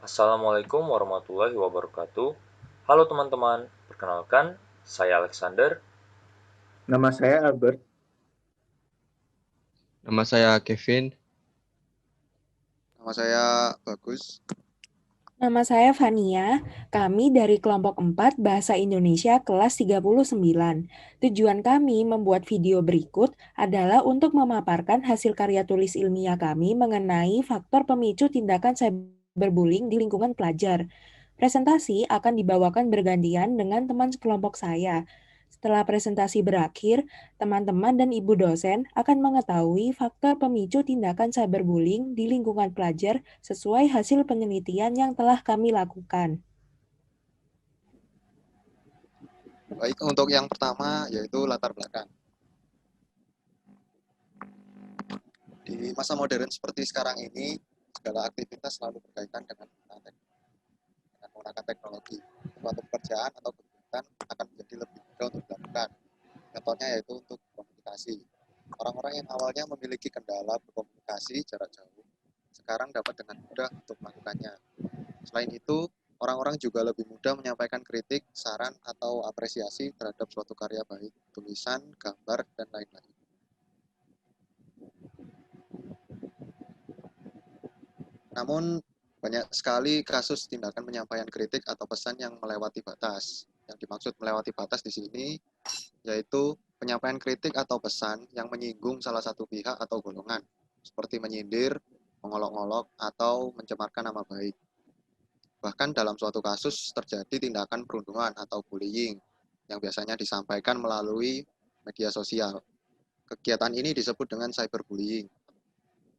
Assalamualaikum warahmatullahi wabarakatuh. Halo teman-teman, perkenalkan saya Alexander. Nama saya Albert. Nama saya Kevin. Nama saya Bagus. Nama saya Fania, kami dari kelompok 4 Bahasa Indonesia kelas 39. Tujuan kami membuat video berikut adalah untuk memaparkan hasil karya tulis ilmiah kami mengenai faktor pemicu tindakan cyberbullying di lingkungan pelajar. Presentasi akan dibawakan bergantian dengan teman sekelompok saya. Setelah presentasi berakhir, teman-teman dan ibu dosen akan mengetahui faktor pemicu tindakan cyberbullying di lingkungan pelajar sesuai hasil penelitian yang telah kami lakukan. Baik, untuk yang pertama yaitu latar belakang. Di masa modern seperti sekarang ini, segala aktivitas selalu berkaitan dengan menggunakan teknologi. Suatu pekerjaan atau kegiatan akan menjadi lebih mudah untuk dilakukan. Contohnya yaitu untuk komunikasi. Orang-orang yang awalnya memiliki kendala berkomunikasi jarak jauh, sekarang dapat dengan mudah untuk melakukannya. Selain itu, orang-orang juga lebih mudah menyampaikan kritik, saran, atau apresiasi terhadap suatu karya baik, tulisan, gambar, dan lain-lain. Namun, banyak sekali kasus tindakan penyampaian kritik atau pesan yang melewati batas. Yang dimaksud melewati batas di sini yaitu penyampaian kritik atau pesan yang menyinggung salah satu pihak atau golongan, seperti menyindir, mengolok-olok, atau mencemarkan nama baik. Bahkan dalam suatu kasus terjadi tindakan perundungan atau bullying yang biasanya disampaikan melalui media sosial. Kegiatan ini disebut dengan cyberbullying.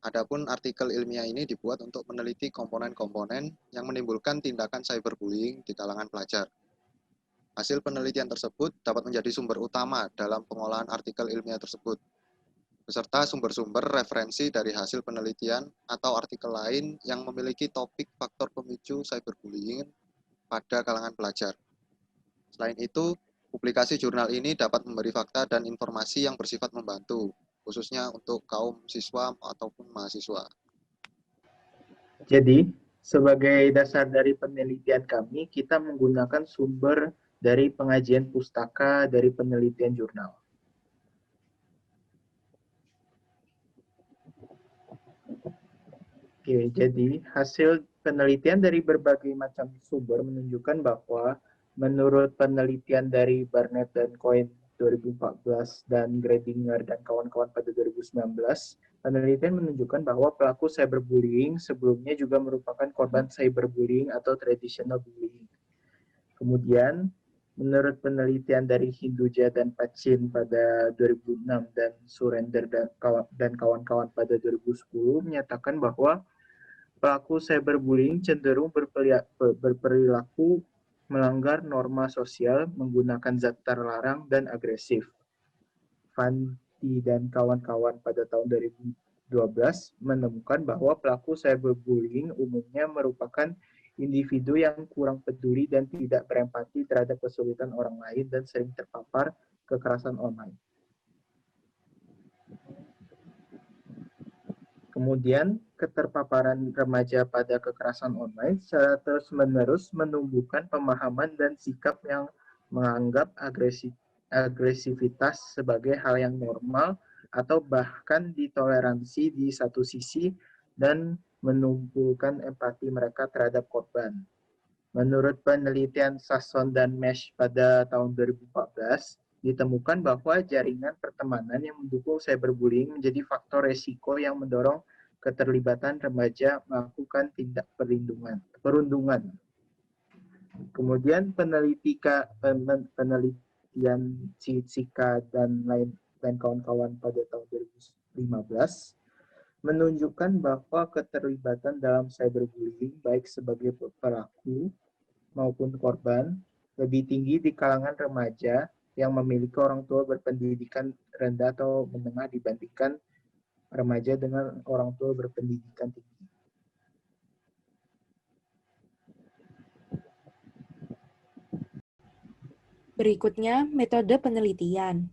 Adapun artikel ilmiah ini dibuat untuk meneliti komponen-komponen yang menimbulkan tindakan cyberbullying di kalangan pelajar. Hasil penelitian tersebut dapat menjadi sumber utama dalam pengolahan artikel ilmiah tersebut, beserta sumber-sumber referensi dari hasil penelitian atau artikel lain yang memiliki topik faktor pemicu cyberbullying pada kalangan pelajar. Selain itu, publikasi jurnal ini dapat memberi fakta dan informasi yang bersifat membantu, khususnya untuk kaum siswa ataupun mahasiswa. Jadi, sebagai dasar dari penelitian kami, kita menggunakan sumber dari pengajian pustaka dari penelitian jurnal. Oke, jadi hasil penelitian dari berbagai macam sumber menunjukkan bahwa menurut penelitian dari Barnett dan Cohen 2014 dan Gredinger dan kawan-kawan pada 2019, penelitian menunjukkan bahwa pelaku cyberbullying sebelumnya juga merupakan korban cyberbullying atau traditional bullying. Kemudian, menurut penelitian dari Hinduja dan Pachin pada 2006 dan Surender dan kawan-kawan pada 2010 menyatakan bahwa pelaku cyberbullying cenderung berperilaku melanggar norma sosial menggunakan zat terlarang dan agresif. Fanti dan kawan-kawan pada tahun 2012 menemukan bahwa pelaku cyberbullying umumnya merupakan individu yang kurang peduli dan tidak berempati terhadap kesulitan orang lain dan sering terpapar kekerasan online. Kemudian, keterpaparan remaja pada kekerasan online secara terus-menerus menumbuhkan pemahaman dan sikap yang menganggap agresivitas sebagai hal yang normal atau bahkan ditoleransi di satu sisi dan menumbuhkan empati mereka terhadap korban. Menurut penelitian Sasson dan Mesh pada tahun 2014, ditemukan bahwa jaringan pertemanan yang mendukung cyberbullying menjadi faktor resiko yang mendorong keterlibatan remaja melakukan tindak perundungan. Kemudian penelitian Sika dan kawan-kawan pada tahun 2015 menunjukkan bahwa keterlibatan dalam cyberbullying baik sebagai pelaku maupun korban lebih tinggi di kalangan remaja yang memiliki orang tua berpendidikan rendah atau menengah dibandingkan remaja dengan orang tua berpendidikan tinggi. Berikutnya, metode penelitian.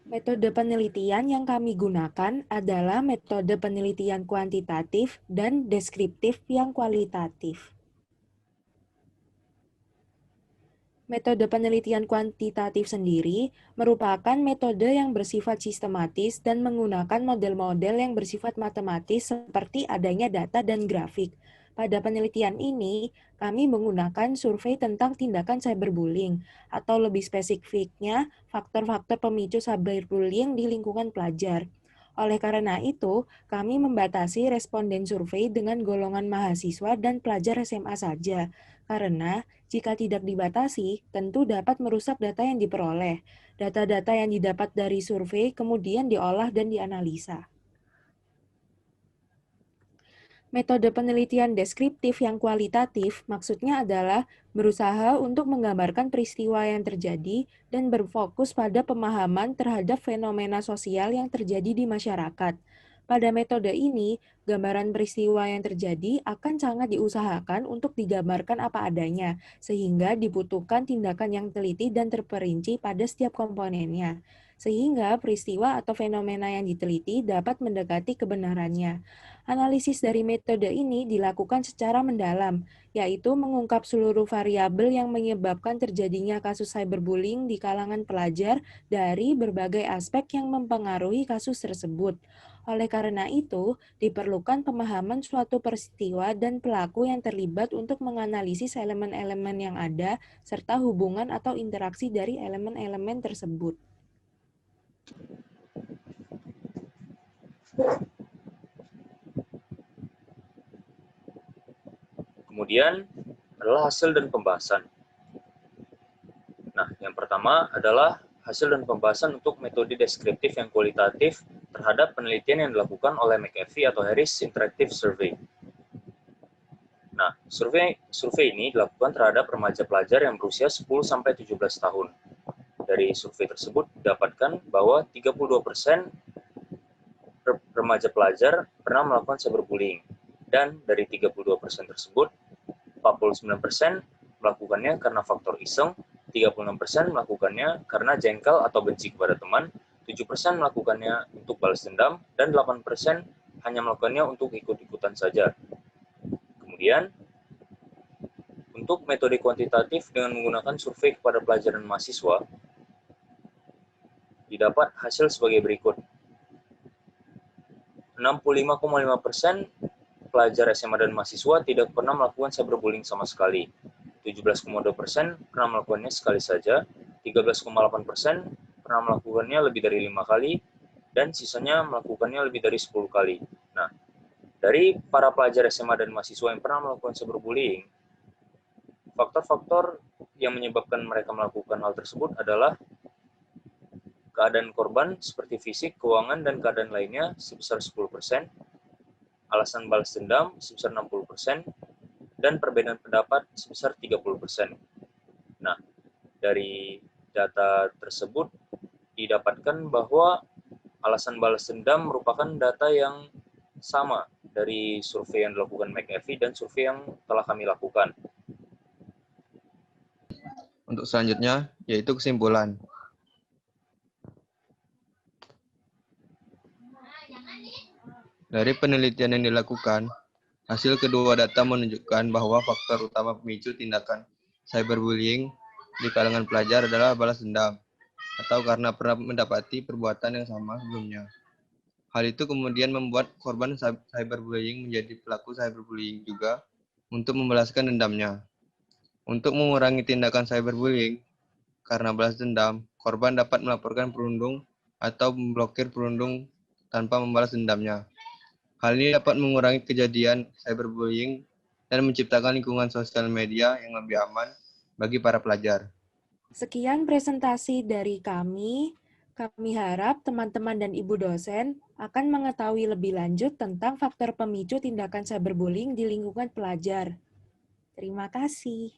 Metode penelitian yang kami gunakan adalah metode penelitian kuantitatif dan deskriptif yang kualitatif. Metode penelitian kuantitatif sendiri merupakan metode yang bersifat sistematis dan menggunakan model-model yang bersifat matematis seperti adanya data dan grafik. Pada penelitian ini, kami menggunakan survei tentang tindakan cyberbullying, atau lebih spesifiknya, faktor-faktor pemicu cyberbullying di lingkungan pelajar. Oleh karena itu, kami membatasi responden survei dengan golongan mahasiswa dan pelajar SMA saja, karena jika tidak dibatasi, tentu dapat merusak data yang diperoleh. Data-data yang didapat dari survei kemudian diolah dan dianalisa. Metode penelitian deskriptif yang kualitatif maksudnya adalah berusaha untuk menggambarkan peristiwa yang terjadi dan berfokus pada pemahaman terhadap fenomena sosial yang terjadi di masyarakat. Pada metode ini, gambaran peristiwa yang terjadi akan sangat diusahakan untuk digambarkan apa adanya, sehingga dibutuhkan tindakan yang teliti dan terperinci pada setiap komponennya, sehingga peristiwa atau fenomena yang diteliti dapat mendekati kebenarannya. Analisis dari metode ini dilakukan secara mendalam, yaitu mengungkap seluruh variabel yang menyebabkan terjadinya kasus cyberbullying di kalangan pelajar dari berbagai aspek yang mempengaruhi kasus tersebut. Oleh karena itu, diperlukan pemahaman suatu peristiwa dan pelaku yang terlibat untuk menganalisis elemen-elemen yang ada, serta hubungan atau interaksi dari elemen-elemen tersebut. Kemudian adalah hasil dan pembahasan. Nah, yang pertama adalah hasil dan pembahasan untuk metode deskriptif yang kualitatif terhadap penelitian yang dilakukan oleh McAfee atau Harris Interactive Survey. Nah, survei ini dilakukan terhadap remaja pelajar yang berusia 10-17 tahun. Dari survei tersebut didapatkan bahwa 32% remaja pelajar pernah melakukan cyberbullying. Dan dari 32% tersebut, 49% melakukannya karena faktor iseng, 36% melakukannya karena jengkel atau benci kepada teman, 7% melakukannya untuk balas dendam, dan 8% hanya melakukannya untuk ikut-ikutan saja. Kemudian, untuk metode kuantitatif dengan menggunakan survei kepada pelajar dan mahasiswa, didapat hasil sebagai berikut. 65,5% pelajar SMA dan mahasiswa tidak pernah melakukan cyberbullying sama sekali. 17,2% pernah melakukannya sekali saja, 13,8% pernah melakukannya lebih dari 5 kali, dan sisanya melakukannya lebih dari 10 kali. Nah, dari para pelajar SMA dan mahasiswa yang pernah melakukan cyberbullying, faktor-faktor yang menyebabkan mereka melakukan hal tersebut adalah keadaan korban seperti fisik, keuangan, dan keadaan lainnya sebesar 10%, alasan balas dendam sebesar 60%, dan perbedaan pendapat sebesar 30%. Nah, dari data tersebut didapatkan bahwa alasan balas dendam merupakan data yang sama dari survei yang dilakukan McAfee dan survei yang telah kami lakukan. Untuk selanjutnya, yaitu kesimpulan. Dari penelitian yang dilakukan, hasil kedua data menunjukkan bahwa faktor utama pemicu tindakan cyberbullying di kalangan pelajar adalah balas dendam, atau karena pernah mendapati perbuatan yang sama sebelumnya. Hal itu kemudian membuat korban cyberbullying menjadi pelaku cyberbullying juga untuk membalaskan dendamnya. Untuk mengurangi tindakan cyberbullying, karena balas dendam, korban dapat melaporkan perundung atau memblokir perundung tanpa membalas dendamnya. Hal ini dapat mengurangi kejadian cyberbullying dan menciptakan lingkungan sosial media yang lebih aman bagi para pelajar. Sekian presentasi dari kami. Kami harap teman-teman dan ibu dosen akan mengetahui lebih lanjut tentang faktor pemicu tindakan cyberbullying di lingkungan pelajar. Terima kasih.